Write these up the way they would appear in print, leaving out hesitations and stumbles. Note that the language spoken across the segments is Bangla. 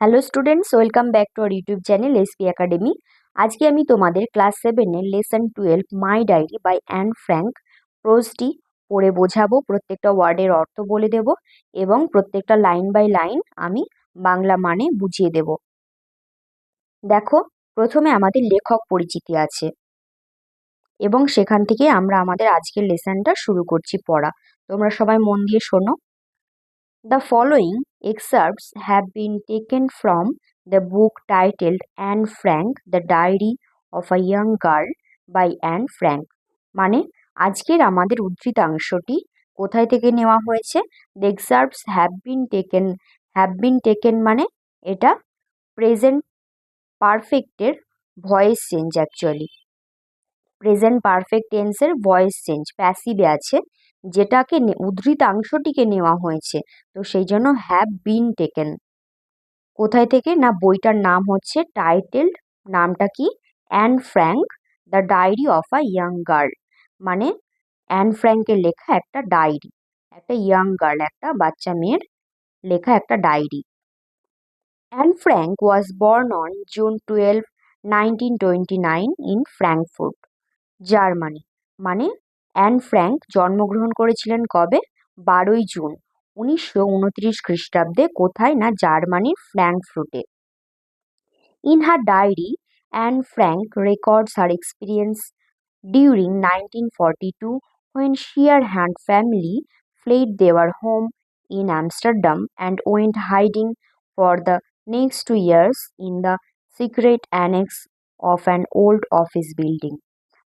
Hello students, welcome back to our YouTube channel SP academy. আজকে আমি তোমাদের ক্লাস 7-এর lesson 12 my diary by Anne Frank প্রোজটি পড়ে বোঝাবো। প্রত্যেকটা ওয়ার্ডের অর্থ বলে দেব এবং প্রত্যেকটা লাইন বাই লাইন আমি বাংলা মানে বুঝিয়ে দেব। দেখো, প্রথমে আমাদের লেখক পরিচিতি আছে এবং সেখান থেকে আমরা আমাদের আজকের লেসনটা শুরু করছি পড়া। তোমরা সবাই মন দিয়ে শোনো। The following excerpts have been taken from the book titled Anne Frank, The Diary of a Young Girl by Anne Frank. মানে আজকের আমাদের উদ্ধৃতাংশটি কোথায় থেকে নেওয়া হয়েছে? The excerpts have been taken মানে এটা প্রেজেন্ট পারফেক্টের voice change. Actually present perfect টেন্সের ভয়েস চেঞ্জ প্যাসিভে আছে, যেটাকে উদ্ধৃতাংশটিকে নেওয়া হয়েছে, তো সেই জন্য হ্যাভ বিন টেকেন। কোথায় থেকে? না, বইটার নাম হচ্ছে টাইটেলড, নামটা কি? Anne Frank the diary of a young girl. মানে অ্যান ফ্র্যাঙ্কের লেখা একটা ডায়েরি, একটা ইয়াং গার্ল, একটা বাচ্চা মেয়ের লেখা একটা diary. Anne Frank was born on June 12, 1929 in Frankfurt, Germany. মানে অ্যান ফ্র্যাঙ্ক জন্মগ্রহণ করেছিলেন কবে? 12ই জুন 1929 খ্রিস্টাব্দে। কোথায়? না, জার্মানির ফ্র্যাঙ্কফুর্টে। In her diary, Anne Frank records her experience during 1942 when she and her family fled their home in Amsterdam and went hiding for the next 2 years in the secret annex of an old office building.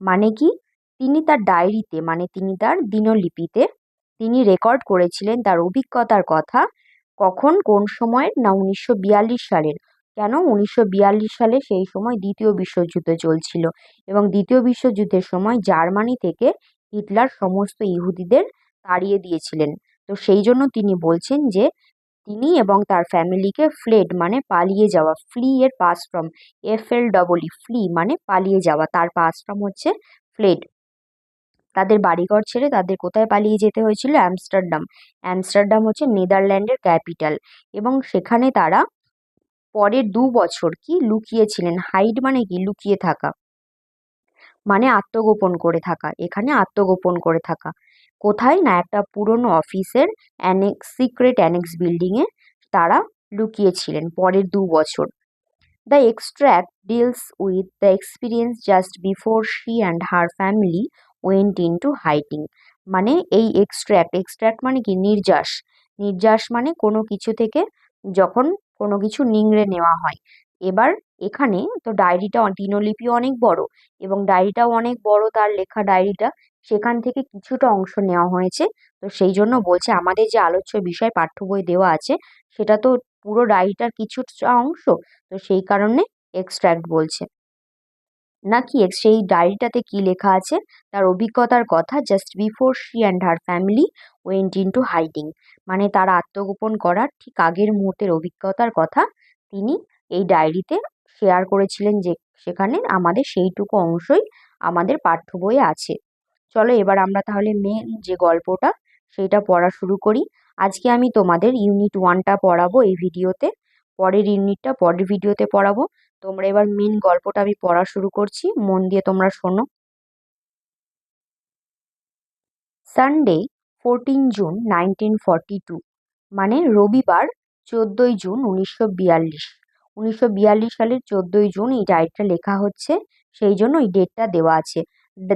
মানে কি? তিনি তার ডায়েরিতে, মানে তিনি তার দিনলিপিতে তিনি রেকর্ড করেছিলেন তার অভিজ্ঞতার কথা। কখন, কোন সময়ের? না, 1942 সালের। কেন 1942 সালে? সেই সময় দ্বিতীয় বিশ্বযুদ্ধ চলছিল এবং দ্বিতীয় বিশ্বযুদ্ধের সময় জার্মানি থেকে হিটলার সমস্ত ইহুদিদের তাড়িয়ে দিয়েছিলেন। তো সেই জন্য তিনি বলছেন যে তিনি এবং তার ফ্যামিলিকে ফ্লেড মানে পালিয়ে যাওয়া, ফ্লি এর পাস্ট ফর্ম FLEE, ফ্লি মানে পালিয়ে যাওয়া, তার পাস্ট ফর্ম হচ্ছে ফ্লেড। তাদের বাড়িঘর ছেড়ে তাদের কোথায় পালিয়ে যেতে হয়েছিল? অ্যামস্টারডাম। অ্যামস্টারডাম হচ্ছে নেদারল্যান্ডের ক্যাপিটাল এবং সেখানে তারা পরের 2 বছর কি লুকিয়েছিলেন। হাইড মানে কি? লুকিয়ে থাকা, মানে আত্মগোপন করে থাকা। এখানে আত্মগোপন করে থাকা কোথায়? না, একটা পুরনো অফিসের সিক্রেট অ্যানেক্স বিল্ডিংয়ে তারা লুকিয়েছিলেন পরের 2 বছর। The extract deals with the experience just before she and her family went into hiding. মানে এই এক্সট্র্যাক্ট মানে কি? নির্যাস। নির্যাস মানে কোনো কিছু থেকে যখন কোনো কিছু নিংড়ে নেওয়া হয়। এবার এখানে তো ডায়েরিটা দিনলিপি অনেক বড় এবং ডায়েরিটাও অনেক বড়, তার লেখা ডায়েরিটা, সেখান থেকে কিছুটা অংশ নেওয়া হয়েছে। তো সেই জন্য বলছে আমাদের যে আলোচ্য বিষয় পাঠ্য বই দেওয়া আছে সেটা তো পুরো ডায়েরিটার কিছুটা অংশ, তো সেই কারণে এক্সট্র্যাক্ট বলছে। নাকি সেই ডায়েরিটাতে কি লেখা আছে? তার অভিজ্ঞতার কথা। Just before she and her family went into hiding, মানে তার আত্মগোপন করার ঠিক আগের মুহূর্তের অভিজ্ঞতার কথা তিনি এই ডায়েরিতে শেয়ার করেছিলেন, যে সেখানে আমাদের সেইটুকু অংশই আমাদের পাঠ্য বইয়ে আছে। চলো এবার আমরা তাহলে মেন যে গল্পটা সেইটা পড়া শুরু করি। আজকে আমি তোমাদের ইউনিট 1টা পড়াবো এই ভিডিওতে, পরের ইউনিটটা পরের ভিডিওতে পড়াবো। তোমরা এবার মেন গল্পটা আমি পড়া শুরু করছি, মন দিয়ে তোমরা শোনো। সানডে 14 জুন 1942, মানে রবিবার 14ই জুন 1942। 1942 সালের 14ই জুন এই ডায়েরিটা লেখা হচ্ছে, সেই জন্য এই ডেটটা দেওয়া আছে।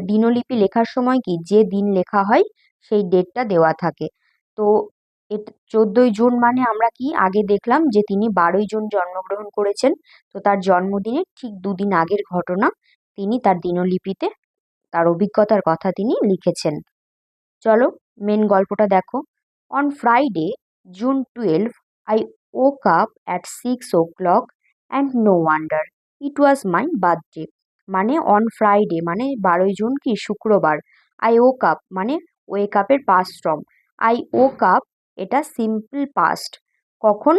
দিনলিপি লেখার সময় কি যে দিন লেখা হয় সেই ডেটটা দেওয়া থাকে। তো 14ই জুন মানে আমরা কি আগে দেখলাম যে তিনি 12ই জুন জন্মগ্রহণ করেছেন, তো তার জন্মদিনের ঠিক 2 দিন আগের ঘটনা তিনি তার দিনলিপিতে তার অভিজ্ঞতার কথা তিনি লিখেছেন। চলো মেন গল্পটা দেখো। On Friday June 12, I woke up at 6 o'clock and no wonder, it was my birthday. মানে অন ফ্রাইডে মানে 12ই জুন কি শুক্রবার। আই ওক আপ মানে ওয়েক আপের past form. I woke up এটা সিম্পল পাস্ট। কখন?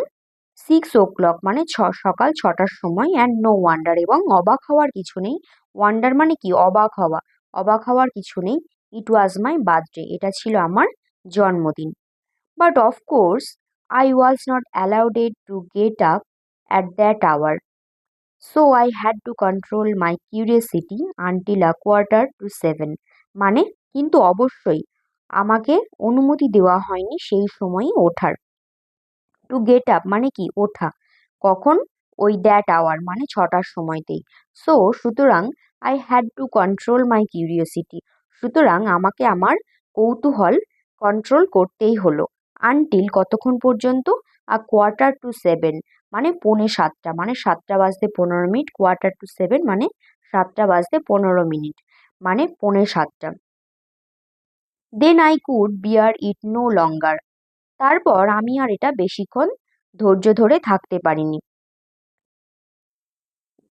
6 o'clock মানে সকাল 6টার সময়, অ্যান্ড নো ওয়ান্ডার এবং অবাক হওয়ার কিছু নেই। ওয়ান্ডার মানে কি? অবাক হওয়া। অবাক হওয়ার কিছু নেই। ইট ওয়াজ মাই বার্থডে, এটা ছিল আমার জন্মদিন। But of course I was not allowed to get up at that hour. So I had to control my curiosity until a quarter to 7. মানে কিন্তু অবশ্যই আমাকে অনুমতি দেওয়া হয়নি সেই সময়ই ওঠার। টু গেট আপ মানে কি ওঠা, কখন, ওই দ্যাট আওয়ার মানে 6টার সময়তেই। সো সুতরাং I had to control my curiosity, সুতরাং আমাকে আমার কৌতূহল কন্ট্রোল করতেই হলো। আনটিল কতক্ষণ পর্যন্ত, আ কোয়ার্টার টু 7 মানে 6:45, মানে 7টা বাজতে 15 মিনিট, কোয়ার্টার টু 7 মানে 7টা বাজতে 15 মিনিট, মানে 6:45। Then I could bear it no longer, তারপর আমি আর এটা বেশিক্ষণ ধৈর্য ধরে থাকতে পারিনি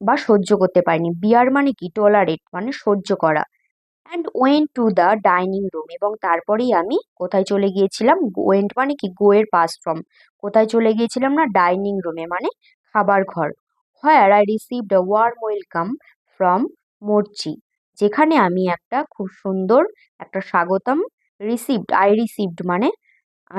বা সহ্য করতে পারিনি। বিয়ার মানে কি টলারেট মানে সহ্য করা। And went to the dining room, এবং তারপরেই আমি কোথায় চলে গিয়েছিলাম, ওয়েন্ট মানে কি গো এর পাস্ট ফর্ম, কোথায় চলে গিয়েছিলাম না ডাইনিং রুমে মানে খাবার ঘর। Where I received a warm welcome from Moortje, যেখানে আমি একটা খুব সুন্দর একটা স্বাগতম রিসিভড মানে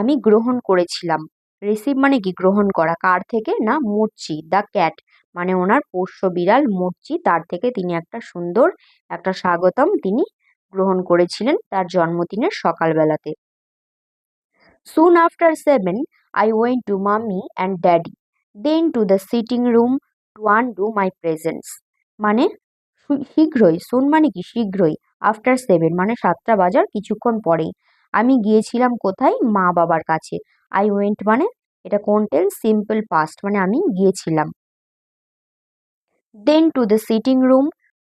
আমি গ্রহণ করেছিলাম। রিসিভ মানে কি গ্রহণ করা, কার থেকে না মুর্চি দ্য ক্যাট, মানে ওনার পোষ্য বিড়াল মুর্চি, তার থেকে তিনি একটা সুন্দর একটা স্বাগতম তিনি গ্রহণ করেছিলেন তার জন্মদিনের সকালবেলাতে। Soon after 7 I went to mummy and daddy, then to the sitting room to undo my presents. মানে শীঘ্রই, সুন মানে কি শীঘ্রই, আফটার 7 মানে 7টা বাজার কিছুক্ষণ পরেই আমি গিয়েছিলাম কোথায়, মা বাবার কাছে। আই ওয়েন্ট মানে এটা কোন টেন্স, সিম্পল পাস্ট, মানে আমি গিয়েছিলাম। Then to the sitting room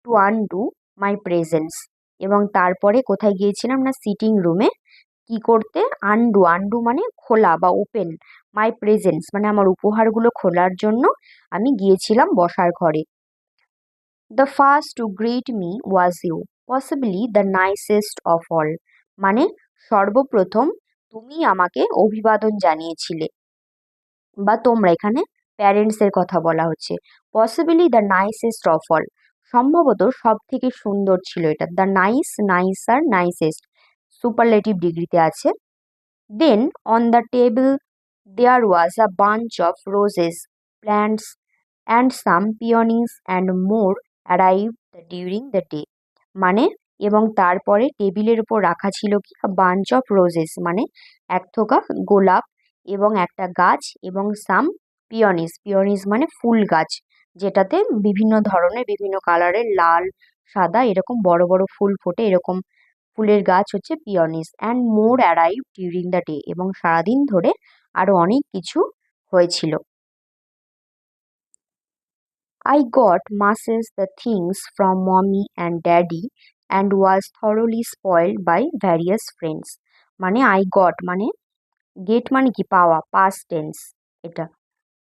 to undo my presents, এবং তারপরে কোথায় গিয়েছিলাম না সিটিং রুমে, কি করতে, আনডু মানে খোলা বা ওপেন, মাই প্রেজেন্টস মানে আমার উপহারগুলো খোলার জন্য আমি গিয়েছিলাম বসার ঘরে। The first to greet me was you, possibly the nicest of all, মানে সর্বপ্রথম তুমি আমাকে অভিবাদন জানিয়েছিলে, বা তোমরা, এখানে প্যারেন্টসের কথা বলা হচ্ছে। Possibly the nicest of all, সম্ভবত সব থেকে সুন্দর ছিল এটা। দ্য নাইসার, নাইসেস্ট সুপারলেটিভ ডিগ্রিতে আছে। Then on the table there was a bunch of roses plants and some peonies and more arrived during the day, মানে এবং তারপরে টেবিলের উপর রাখা ছিল কি বাঞ্চ অফ রোজেস মানে এক থোকা গোলাপ, এবং একটা গাছ, এবং সাম পিওনিস মানে ফুল গাছ, যেটাতে বিভিন্ন ধরনের বিভিন্ন কালারের লাল, সাদা এরকম বড় বড় ফুল ফোটে, এরকম ফুলের গাছ হচ্ছে peonies. And more arrive during the day, এবং সারাদিন ধরে আরো অনেক কিছু হয়েছিল। I got masses the things from mommy and daddy and was thoroughly spoiled by various friends. মানে I got মানে get মানে কি পাওয়া, past tense এটা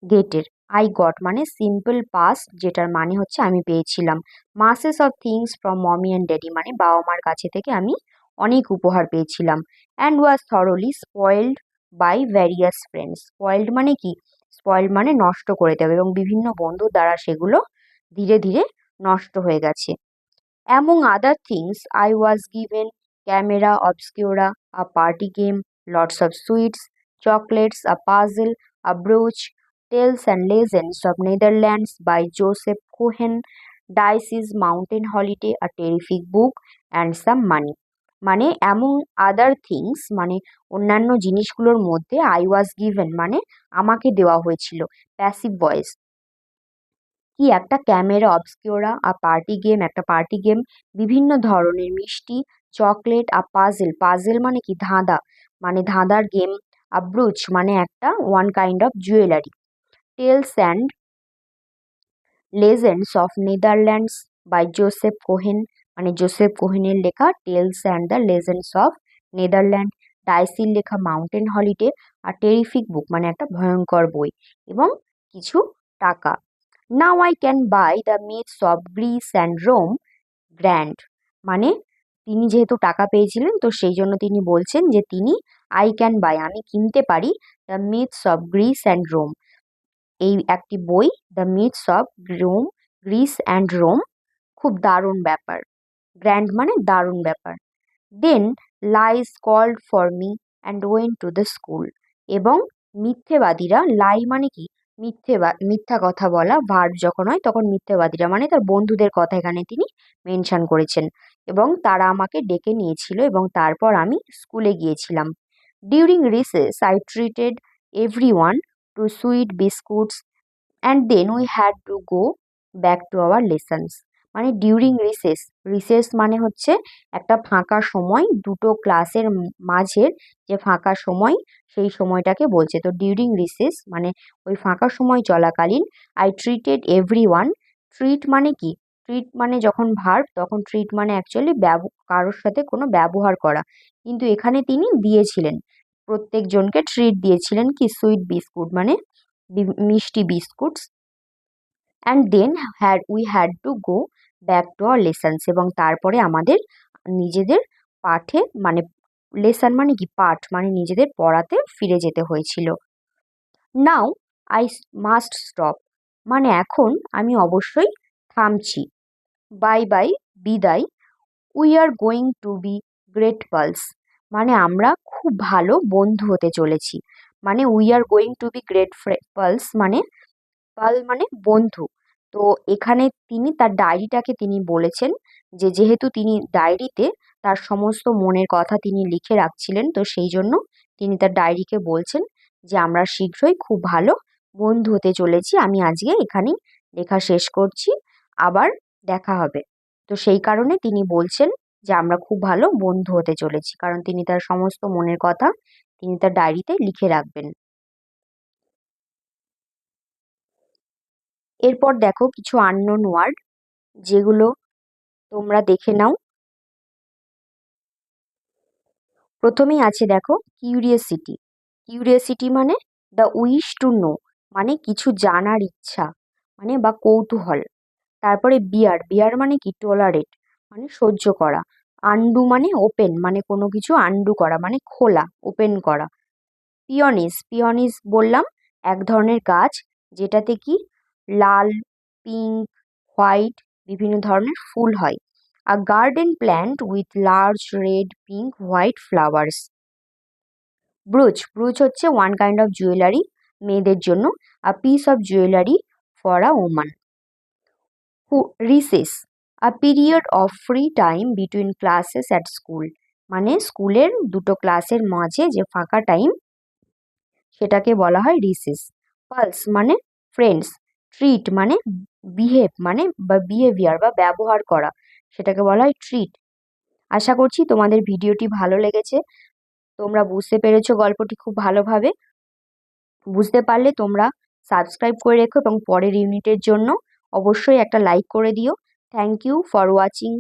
গেটের। আই গট মানে সিম্পল পাস্ট, যেটার মানে হচ্ছে আমি পেয়েছিলাম। Masses of things from mummy and daddy মানে বাবা মার কাছে থেকে আমি অনেক উপহার পেয়েছিলাম। And was thoroughly spoiled by various friends, spoiled মানে কি, স্পয়েলড মানে নষ্ট করে দেবে, এবং বিভিন্ন বন্ধুর দ্বারা সেগুলো ধীরে ধীরে নষ্ট হয়ে গেছে। Among other things, I was given camera obscura, a party game, lots of sweets, chocolates, a puzzle, a brooch, Tales and Legends of Netherlands by Joseph Cohen, Dicey's Mountain Holiday, a terrific book, and some money. মানে among other things মানে অন্যান্য জিনিসগুলোর মধ্যে I was given মানে আমাকে দেওয়া হয়েছিল, প্যাসিভ ভয়েস, কি একটা ক্যামেরা অবস্কিউরা, একটা পার্টি গেম, বিভিন্ন ধরনের মিষ্টি, চকলেট, পাজেল মানে কি ধাঁধা, মানে ধাঁধার গেম, ব্রুচ মানে একটা one kind of jewellery, tales and legends of Netherlands by Joseph Cohen, মানে জোসেফ কোহেনের লেখা tales and the legends of Netherland, ডাইসির লেখা মাউন্টেন হলিডে, আর টেরিফিক বুক মানে একটা ভয়ঙ্কর বই, এবং কিছু টাকা। Now I can buy the myths of Greece and Rome grand, মানে তিনি যেহেতু টাকা পেয়েছিলেন তো সেই জন্য তিনি বলছেন যে তিনি আই ক্যান বাই আমি কিনতে পারি the myths of Greece and Rome, এই একটি বই, the myths of Greece and Rome, খুব দারুণ ব্যাপার, গ্র্যান্ড মানে দারুণ ব্যাপার। Then lies called for me and went to the school, এবং মিথ্যেবাদীরা, লাই মানে কি মিথ্যা কথা বলা ভার্ব যখন হয় তখন মিথ্যাবাদীরা মানে তার বন্ধুদের কথা এখানে তিনি মেনশন করেছেন। এবং তারা আমাকে ডেকে নিয়েছিল এবং তারপর আমি স্কুলে গিয়েছিলাম। During recess I treated everyone to sweet biscuits and then we had to go back to our lessons. মানে ডিউরিং রিসেস, রিসেস মানে হচ্ছে একটা ফাঁকা সময়, দুটো ক্লাসের মাঝের যে ফাঁকা সময়, সেই সময়টাকে বলছে। তো ডিউরিং রিসেস মানে ওই ফাঁকা সময় চলাকালীন আই ট্রিটেড এভরিওয়ান। ট্রিট মানে কি? ট্রিট মানে যখন ভার্ব, তখন ট্রিট মানে অ্যাকচুয়ালি কারোর সাথে কোনো ব্যবহার করা। কিন্তু এখানে তিনি দিয়েছিলেন, প্রত্যেকজনকে ট্রিট দিয়েছিলেন কি সুইট বিস্কুট মানে মিষ্টি biscuits. And then we had to go back to our lessons, এবং তারপরে আমাদের নিজেদের পাঠে মানে লেসন মানে কি পাঠ মানে নিজেদের পড়াতে ফিরে যেতে হয়েছিল। নাও আই মাস্ট স্টপ মানে এখন আমি অবশ্যই থামছি। বাই বাই বিদায়। We are going to be great pulse মানে আমরা খুব ভালো বন্ধু হতে চলেছি। মানে we are going to be great pulse মানে পাল মানে বন্ধু। তো এখানে তিনি তার ডায়েরিটাকে তিনি বলেছেন যে যেহেতু তিনি ডায়েরিতে তার সমস্ত মনের কথা তিনি লিখে রাখছিলেন, তো সেই জন্য তিনি তার ডায়েরিকে বলছেন যে আমরা শীঘ্রই খুব ভালো বন্ধু হতে চলেছি। আমি আজকে এখানেই লেখা শেষ করছি, আবার দেখা হবে। তো সেই কারণে তিনি বলছেন যে আমরা খুব ভালো বন্ধু হতে চলেছি, কারণ তিনি তার সমস্ত মনের কথা তিনি তার ডায়েরিতে লিখে রাখবেন। এরপর দেখো কিছু আননোন ওয়ার্ড, যেগুলো তোমরা দেখে নাও। প্রথমেই আছে দেখো কিউরিয়াসিটি। কিউরিয়াসিটি মানে দ্য উইশ টু নো মানে কিছু জানার ইচ্ছা মানে বা কৌতূহল। তারপরে বিয়ার, বিয়ার মানে কি টলারেট মানে সহ্য করা। আন্ডু মানে ওপেন মানে কোনো কিছু আন্ডু করা মানে খোলা, ওপেন করা। পিওনিস, পিওনিস বললাম এক ধরনের গাছ যেটাতে কি লাল, পিঙ্ক, হোয়াইট বিভিন্ন ধরনের ফুল হয়। A garden plant with large red, pink, white flowers. Brooch, brooch হচ্ছে ওয়ান কাইন্ড অফ জুয়েলারি মেয়েদের জন্য। A piece of jewellery for a woman. Recess, a period of free time between classes at school মানে স্কুলের দুটো ক্লাসের মাঝে যে ফাঁকা টাইম সেটাকে বলা হয় রিসেস। পালস মানে ফ্রেন্ডস। ট্রিট মানে বিহেভ মানে বা বিহেভিয়ার বা ব্যবহার করা, সেটাকে বলা হয় ট্রিট। আশা করছি তোমাদের ভিডিওটি ভালো লেগেছে, তোমরা বুঝতে পেরেছো গল্পটি খুব ভালোভাবে। বুঝতে পারলে তোমরা সাবস্ক্রাইব করে রেখো এবং পরের ইউনিটের জন্য অবশ্যই একটা লাইক করে দিও। Thank you for watching.